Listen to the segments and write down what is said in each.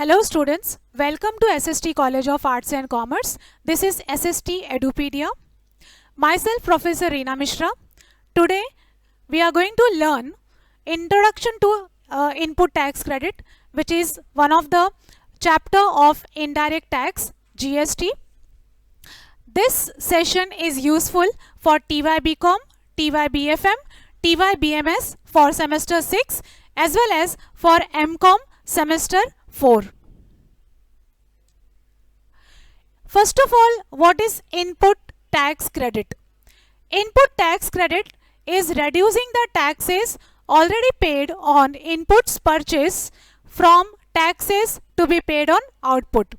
Hello students, welcome to SST College of Arts and Commerce. This is SST Edupedia. Myself Professor Reena Mishra. Today we are going to learn Introduction to Input Tax Credit, which is one of the chapter of Indirect Tax GST. This session is useful for TY BCom, TY BFM, TY BMS for semester 6 as well as for MCom semester 4. First of all, what is input tax credit? Input tax credit is reducing the taxes already paid on inputs purchased from taxes to be paid on output.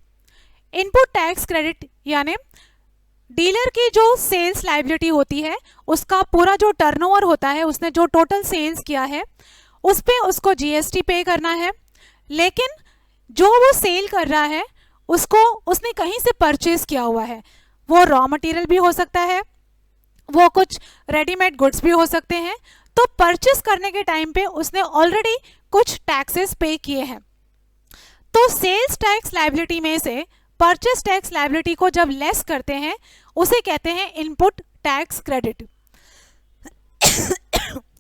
Input tax credit यानी dealer की जो sales liability होती है उसका पूरा जो turnover होता है, उसने जो टोटल सेल्स किया है उस पे उसको जीएसटी पे करना है, लेकिन जो वो सेल कर रहा है उसको उसने कहीं से परचेज किया हुआ है, वो रॉ मटेरियल भी हो सकता है, वो कुछ रेडीमेड गुड्स भी हो सकते हैं, तो परचेज करने के टाइम पे उसने ऑलरेडी कुछ टैक्सेस पे किए हैं। तो सेल्स टैक्स लायबिलिटी में से परचेज टैक्स लायबिलिटी को जब लेस करते हैं उसे कहते हैं इनपुट टैक्स क्रेडिट।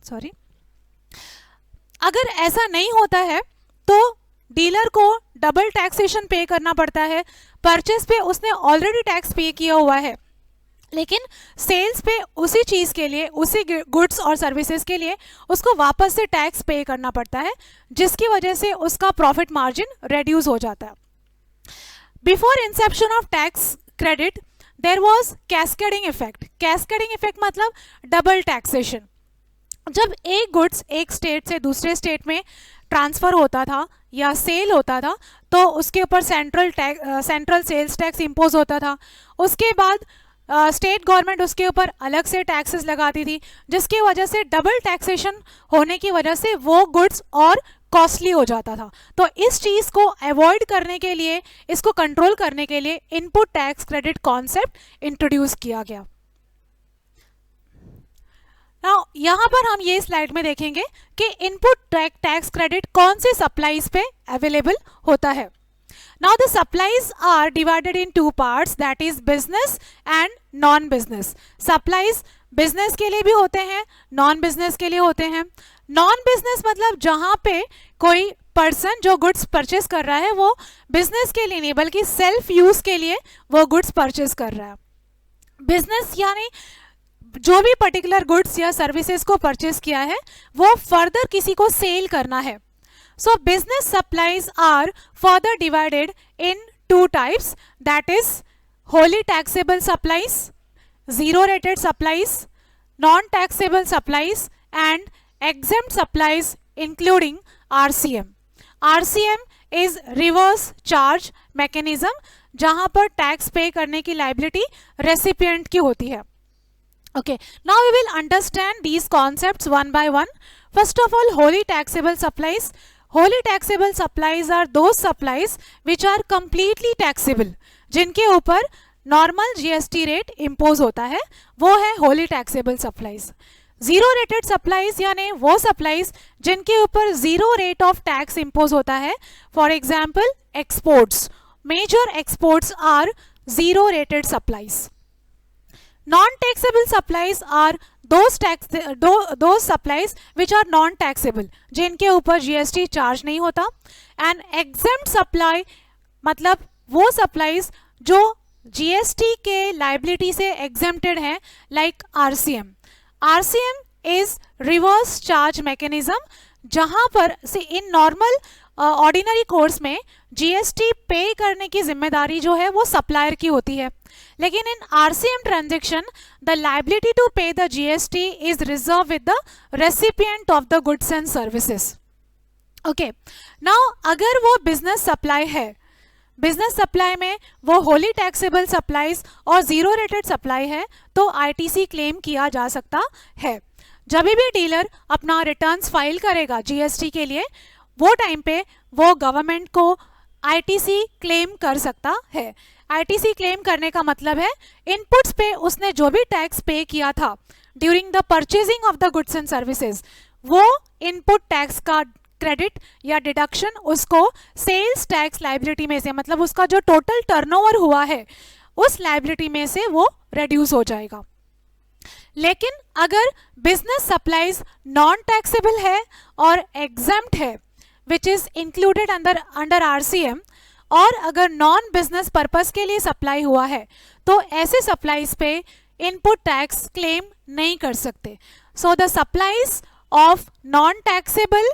सॉरी, अगर ऐसा नहीं होता है तो डीलर को डबल टैक्सेशन पे करना पड़ता है। परचेज पे उसने ऑलरेडी टैक्स पे किया हुआ है, लेकिन सेल्स पे उसी चीज़ के लिए, उसी गुड्स और सर्विसेज के लिए उसको वापस से टैक्स पे करना पड़ता है, जिसकी वजह से उसका प्रॉफिट मार्जिन रेड्यूस हो जाता है। Before inception of tax credit there was cascading effect. Cascading effect मतलब डबल टैक्सेशन। जब एक गुड्स एक स्टेट से दूसरे स्टेट में ट्रांसफ़र होता था या सेल होता था तो उसके ऊपर सेंट्रल सेल्स टैक्स इम्पोज होता था। उसके बाद स्टेट गवर्नमेंट उसके ऊपर अलग से टैक्सेस लगाती थी, जिसकी वजह से डबल टैक्सेशन होने की वजह से वो गुड्स और कॉस्टली हो जाता था। तो इस चीज़ को अवॉइड करने के लिए, इसको कंट्रोल करने के लिए input tax credit concept introduce किया गया। नाउ यहाँ पर हम ये स्लाइड में देखेंगे कि इनपुट टैक्स क्रेडिट कौन से सप्लाईज पे अवेलेबल होता है। Now the supplies are divided in two parts, that is business and non business. Supplies business के लिए भी होते हैं, नॉन बिजनेस के लिए होते हैं। नॉन बिजनेस मतलब जहाँ पे कोई पर्सन जो गुड्स परचेज कर रहा है वो बिजनेस के लिए नहीं बल्कि सेल्फ यूज के लिए वो गुड्स परचेज कर रहा है। बिजनेस यानी जो भी पर्टिकुलर गुड्स या सर्विसेज को परचेज किया है वो फर्दर किसी को सेल करना है। So business supplies are further divided in to types, that is wholly taxable supplies, zero rated supplies, non taxable supplies and exempt supplies including RCM. RCM is reverse charge mechanism, जहां पर tax पे करने की liability recipient की होती है। Okay, now we will understand these concepts one by one. First of all, wholly taxable supplies. Wholly taxable supplies are those supplies which are completely taxable, जिनके ऊपर नॉर्मल जीएसटी रेट इम्पोज होता है, वो है wholly taxable supplies. Zero rated supplies यानी वो supplies जिनके ऊपर zero rate of tax impose होता है। For example exports, major exports are zero rated supplies. Non taxable supplies are those supplies which are non taxable, जिनके ऊपर GST charge नहीं होता। एंड एग्जेम्प्ट सप्लाई मतलब वो सप्लाईज जो जीएसटी के लाइबिलिटी से एग्जेम्प्टेड हैं, like RCM. RCM is reverse charge mechanism, जहाँ पर से इन नॉर्मल ऑर्डिनरी कोर्स में जीएसटी पे करने की जिम्मेदारी जो है वो सप्लायर की होती है, लेकिन इन RCM transaction the liability to pay the GST is reserve with the recipient of the goods and services. Okay, now अगर वो बिजनेस सप्लाई है, बिजनेस सप्लाई में वो होली टैक्सेबल सप्लाईज और जीरो रेटेड सप्लाई है तो आईटीसी क्लेम किया जा सकता है। जब भी डीलर अपना रिटर्न्स फाइल करेगा जीएसटी के लिए, वो टाइम पे वो गवर्नमेंट को आईटीसी क्लेम कर सकता है। आईटीसी क्लेम करने का मतलब है इनपुट्स पे उसने जो भी टैक्स पे किया था during the purchasing of the goods and services, वो इनपुट टैक्स का क्रेडिट या डिडक्शन उसको सेल्स टैक्स लायबिलिटी में से, मतलब उसका जो टोटल टर्नओवर हुआ है उस लायबिलिटी में से वो रिड्यूस हो जाएगा। लेकिन अगर बिजनेस सप्लाईज नॉन टैक्सेबल है और एग्जम्प्ट है which is included under RCM, और अगर नॉन बिजनेस पर्पस के लिए सप्लाई हुआ है तो ऐसे सप्लाईज पे इनपुट टैक्स क्लेम नहीं कर सकते। So the supplies of non-taxable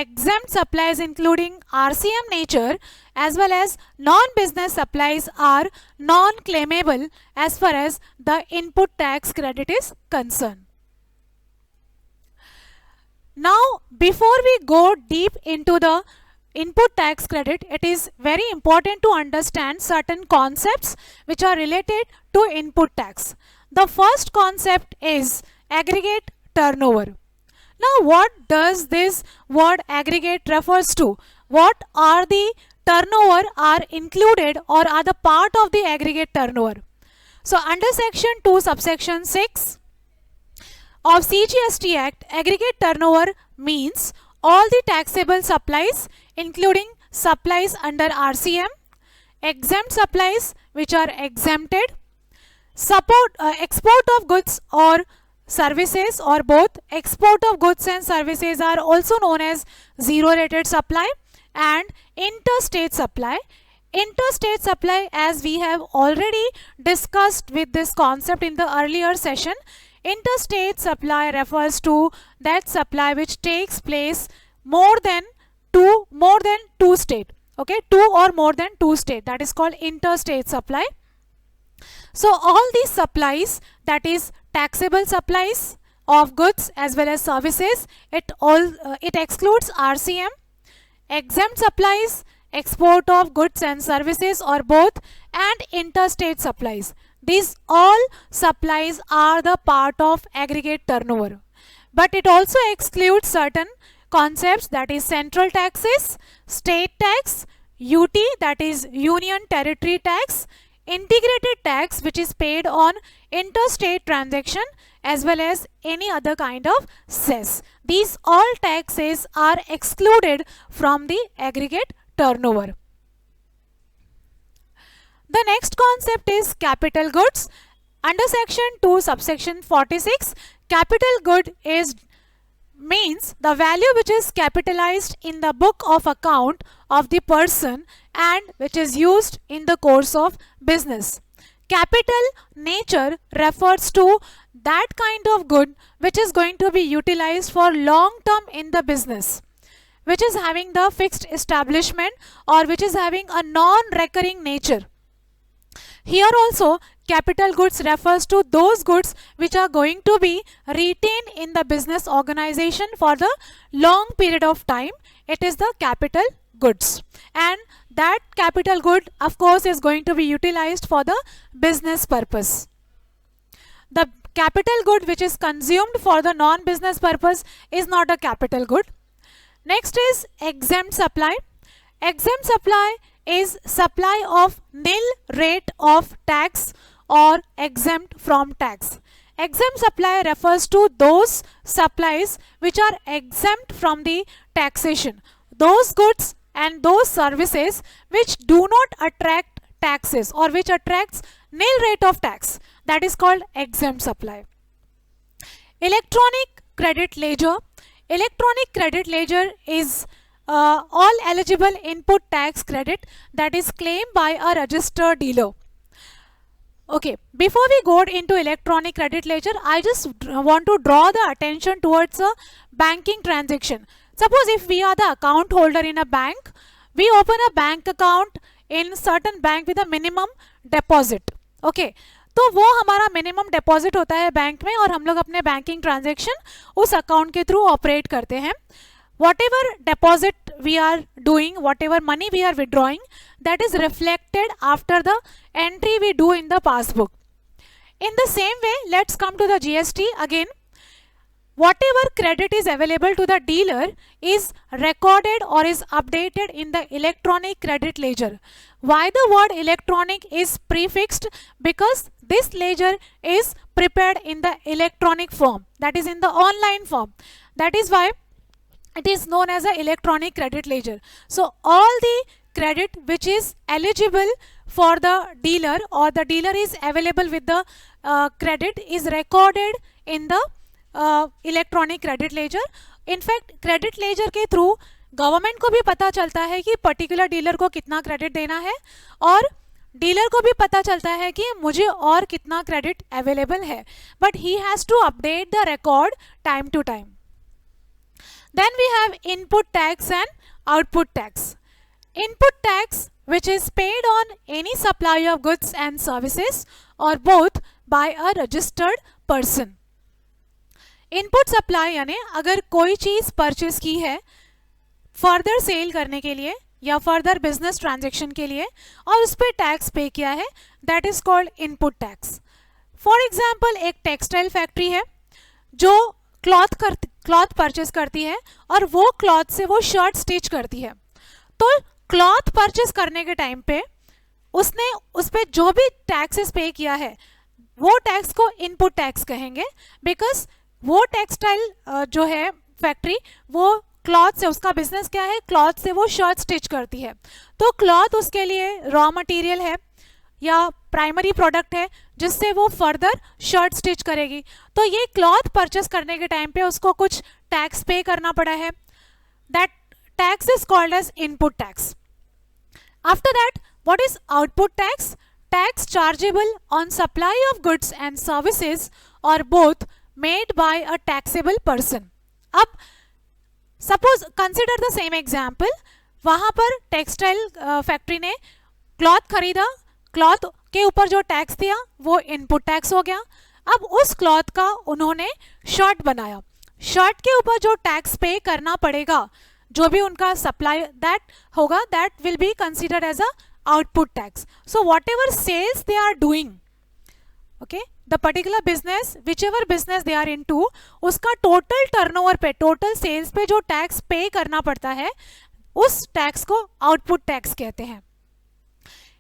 exempt supplies including RCM nature as well as non-business supplies are non-claimable as far as the input tax credit is concerned. Now, before we go deep into the input tax credit, it is very important to understand certain concepts which are related to input tax. The first concept is aggregate turnover. Now, what does this word aggregate refers to? What are the turnover are included or are the part of the aggregate turnover? So, under section 2 subsection 6 of CGST Act, aggregate turnover means all the taxable supplies including supplies under RCM, exempt supplies which are exempted, export of goods or services or both. Export of goods and services are also known as zero rated supply, and interstate supply. Interstate supply, as we have already discussed with this concept in the earlier session, interstate supply refers to that supply which takes place more than two state, okay, two or more than two state, that is called interstate supply. So all these supplies, that is taxable supplies of goods as well as services, it excludes RCM, exempt supplies, export of goods and services or both, and interstate supplies. These all supplies are the part of aggregate turnover. But it also excludes certain concepts, that is central taxes, state tax, UT, that is union territory tax, integrated tax which is paid on interstate transaction, as well as any other kind of cess. These all taxes are excluded from the aggregate turnover. The next concept is capital goods. Under section 2 subsection 46, capital good means the value which is capitalized in the book of account of the person and which is used in the course of business. Capital nature refers to that kind of good which is going to be utilized for long term in the business, which is having the fixed establishment or which is having a non-recurring nature. Here also capital goods refers to those goods which are going to be retained in the business organization for the long period of time. It is the capital goods, and that capital good of course is going to be utilized for the business purpose. The capital good which is consumed for the non-business purpose is not a capital good. Next is exempt supply. Exempt supply is supply of nil rate of tax or exempt from tax. Exempt supply refers to those supplies which are exempt from the taxation. Those goods and those services which do not attract taxes or which attracts nil rate of tax, that is called exempt supply. Electronic credit ledger. Electronic credit ledger is all eligible input tax credit that is claimed by a registered dealer. Okay, before we go into electronic credit ledger, I just want to draw the attention towards a banking transaction. Suppose if we are the account holder in a bank, we open a bank account in certain bank with a minimum deposit. Okay, तो वो हमारा minimum deposit होता है bank में और हम लोग अपने बैंकिंग ट्रांजैक्शन उस अकाउंट के थ्रू ऑपरेट करते हैं. Whatever deposit we are doing, whatever money we are withdrawing, that is reflected after the entry we do in the passbook. In the same way, let's come to the GST again. Whatever credit is available to the dealer is recorded or is updated in the electronic credit ledger. Why the word electronic is prefixed? Because this ledger is prepared in the electronic form, that is in the online form. That is why it is known as a electronic credit ledger. So all the credit which is eligible for the dealer, or the dealer is available with the credit, is recorded in the electronic credit ledger. In fact credit ledger के through government को भी पता चलता है कि particular dealer को कितना credit देना है, और डीलर को भी पता चलता है कि मुझे और कितना क्रेडिट अवेलेबल है, but he has to update the record time to time. Then we have input tax and output tax. Input tax, which is paid on any supply of goods and services or both by a registered person. Input supply यानी अगर कोई चीज़ purchase की है further cell करने के लिए या further business transaction के लिए और उस पर टैक्स पे किया है, that is called input tax. For example एक टेक्सटाइल फैक्ट्री है जो क्लॉथ परचेज करती है और वो क्लॉथ से वो शर्ट स्टिच करती है. तो क्लॉथ परचेज करने के टाइम पे उसने उस पर जो भी टैक्सेस पे किया है वो टैक्स को इनपुट टैक्स कहेंगे, बिकॉज वो टेक्सटाइल जो है फैक्ट्री वो क्लॉथ से, उसका बिजनेस क्या है, क्लॉथ से वो शर्ट स्टिच करती है. तो क्लॉथ उसके लिए रॉ मटेरियल है या प्राइमरी प्रोडक्ट है जिससे वो फर्दर शर्ट स्टिच करेगी. तो ये क्लॉथ परचेस करने के टाइम पे उसको कुछ टैक्स पे करना पड़ा है. That tax is called as input tax. After that what is output tax? Tax chargeable on supply of goods and services और both made by a taxable person. अब suppose consider the same example. वहाँ पर textile factory ने cloth खरीदा, cloth के ऊपर जो tax दिया वो इनपुट टैक्स हो गया. अब उस क्लॉथ का उन्होंने शर्ट बनाया, शर्ट के ऊपर जो टैक्स पे करना पड़ेगा, जो भी उनका सप्लाई दैट होगा, that will be considered as a output tax. So whatever sales they are doing, okay, the particular business, whichever business they are into, उसका टोटल टर्नओवर पे, टोटल सेल्स पे जो tax पे करना पड़ता है उस टैक्स को आउटपुट टैक्स कहते हैं.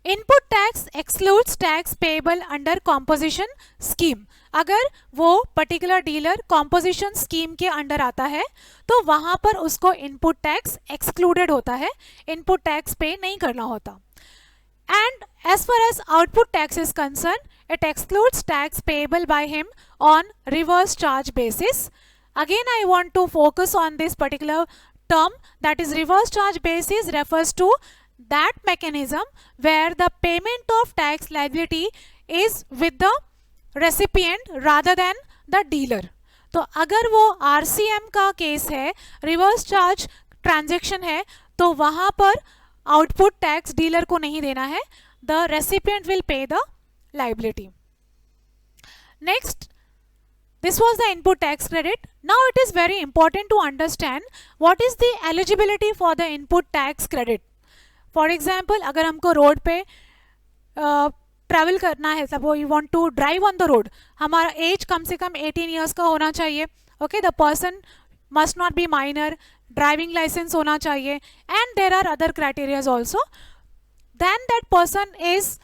Input tax excludes tax payable under composition scheme. अगर वो पर्टिकुलर डीलर कॉम्पोजिशन स्कीम के अंडर आता है तो वहां पर उसको इनपुट टैक्स एक्सक्लूडेड होता है, इनपुट टैक्स पे नहीं करना होता. And as far as output tax is concerned, it excludes tax payable by him on reverse charge basis. Again, I want to focus on this particular term, that is reverse charge basis refers to that mechanism where the payment of tax liability is with the recipient rather than the dealer. तो अगर वो RCM का case है, reverse charge transaction है, तो वहाँ पर output tax dealer को नहीं देना है, the recipient will pay the liability. Next, this was the input tax credit. Now it is very important to understand what is the eligibility for the input tax credit. For example, अगर हमको road पे travel करना है, suppose you want to drive on the road, हमारा age कम से कम 18 years का होना चाहिए. Okay, the person must not be minor, driving licence होना चाहिए, and there are other criterias also. Then that person is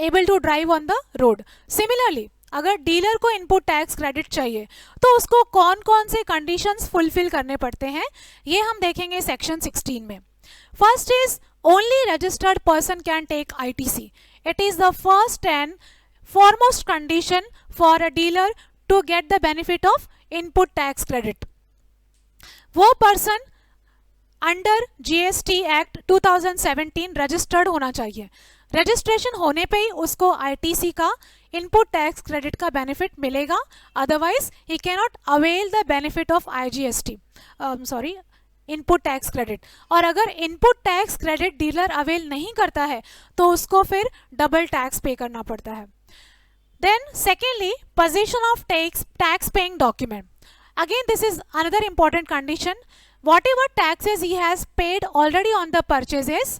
able to drive on the road. Similarly अगर डीलर को इनपुट टैक्स क्रेडिट चाहिए तो उसको कौन कौन से कंडीशंस फुलफिल करने पड़ते हैं ये हम देखेंगे सेक्शन 16 में. First is only registered person can take ITC. It is the first and foremost condition for a dealer to get the benefit of input tax credit. वो person under GST act 2017 registered होना चाहिए. Registration होने पे ही उसको ITC का input tax credit का benefit मिलेगा, otherwise he can not avail the benefit of IGST, sorry, input tax credit. और अगर input tax credit dealer avail नहीं करता है तो उसको फिर डबल टैक्स पे करना पड़ता है. Then secondly, position of tax paying document. Again, this is another important condition. Whatever taxes he has paid already on the purchases,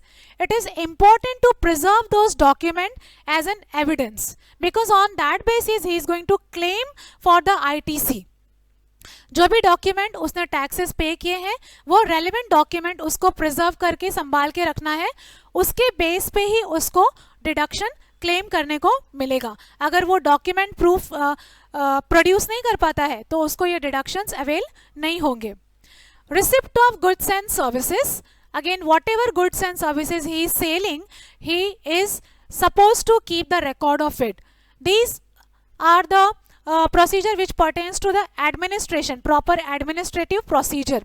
it is important to preserve those documents as an evidence, because on that basis he is going to claim for the ITC. जो भी document उसने taxes पे किए हैं वो relevant document उसको preserve करके संभाल के रखना है, उसके बेस पे ही उसको डिडक्शन क्लेम करने को मिलेगा. अगर वो डॉक्यूमेंट प्रूफ प्रोड्यूस नहीं कर पाता है तो उसको ये डिडक्शंस अवेल नहीं होंगे. Receipt of goods and services. Again, whatever goods and services he is selling, he is supposed to keep the record of it. These are the procedure which pertains to the administration, proper administrative procedure.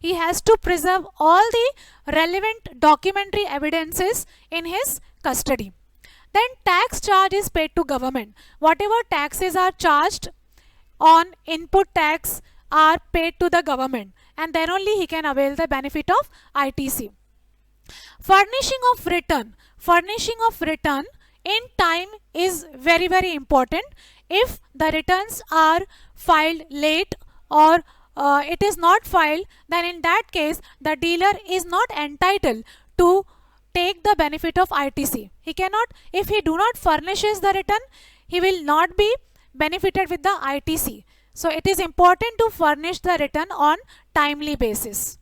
He has to preserve all the relevant documentary evidences in his custody. Then tax charge is paid to government. Whatever taxes are charged on input tax are paid to the government, and then only he can avail the benefit of ITC. Furnishing of return. Furnishing of return in time is very, very important. If the returns are filed late or it is not filed, then in that case the dealer is not entitled to take the benefit of ITC. He cannot, if he do not furnishes the return, he will not be benefited with the ITC. So it is important to furnish the return on timely basis.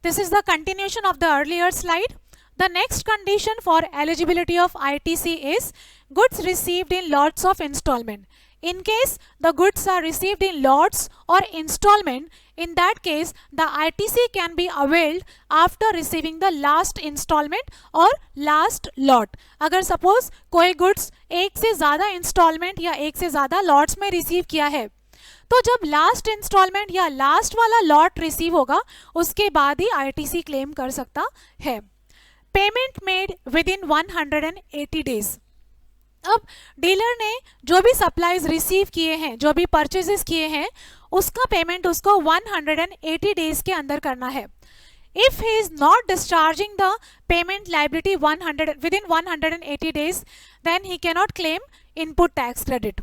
This is the continuation of the earlier slide. The next condition for eligibility of ITC is goods received in lots of installment. In case the goods are received in lots or installment, in that case the ITC can be availed after receiving the last installment or last lot. अगर suppose कोई goods एक से ज़्यादा installment या एक से ज़्यादा lots में receive किया है, तो जब लास्ट इंस्टॉलमेंट या लास्ट वाला लॉट रिसीव होगा उसके बाद ही आईटीसी क्लेम कर सकता है. Payment made with in 180 days. अब डीलर ने जो भी सप्लाईज रिसीव किए हैं, जो भी परचेजेस किए हैं, उसका पेमेंट उसको 180 डेज के अंदर करना है. If he is not discharging the payment liability within 180 days, then he cannot claim input tax credit.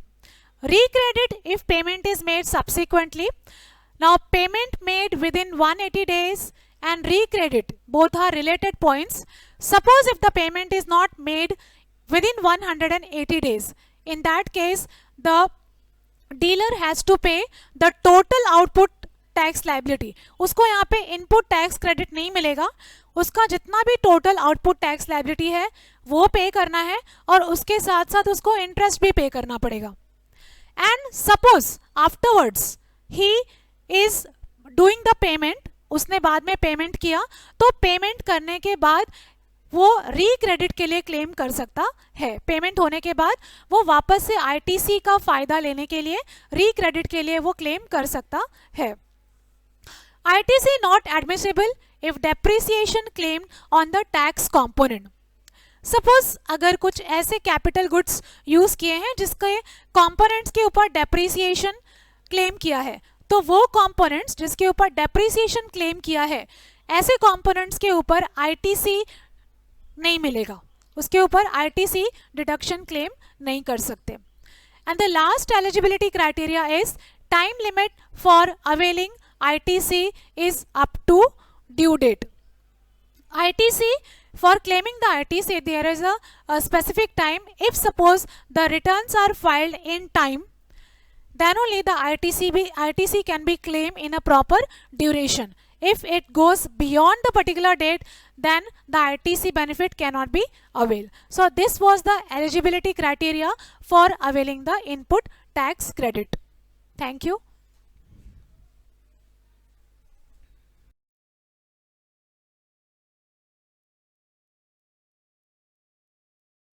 Recredit if payment is made subsequently. Now payment made within 180 days and recredit both are related points. Suppose if the payment is not made within 180 days, in that case the dealer has to pay the total output tax liability. उसको यहाँ पे input tax credit नहीं मिलेगा, उसका जितना भी total output tax liability है वो पे करना है और उसके साथ साथ उसको इंटरेस्ट भी पे करना पड़ेगा. And suppose afterwards he is doing the payment, उसने बाद में पेमेंट किया, तो पेमेंट करने के बाद वो रिक्रेडिट के लिए क्लेम कर सकता है. पेमेंट होने के बाद वो वापस से आईटीसी का फायदा लेने के लिए रिक्रेडिट के लिए वो क्लेम कर सकता है. ITC not admissible if depreciation claimed on the tax component. Suppose अगर कुछ ऐसे कैपिटल गुड्स यूज किए हैं जिसके कंपोनेंट्स के ऊपर डेप्रिसिएशन क्लेम किया है, तो वो कंपोनेंट्स जिसके ऊपर डेप्रिसिएशन क्लेम किया है, ऐसे कंपोनेंट्स के ऊपर ITC नहीं मिलेगा, उसके ऊपर ITC डिडक्शन क्लेम नहीं कर सकते. And the last eligibility criteria is time limit for availing ITC is up to due date. ITC, for claiming the ITC there is a specific time. If suppose the returns are filed in time, then only the ITC can be claimed in a proper duration. If it goes beyond the particular date, then the ITC benefit cannot be availed. So this was the eligibility criteria for availing the input tax credit. Thank you.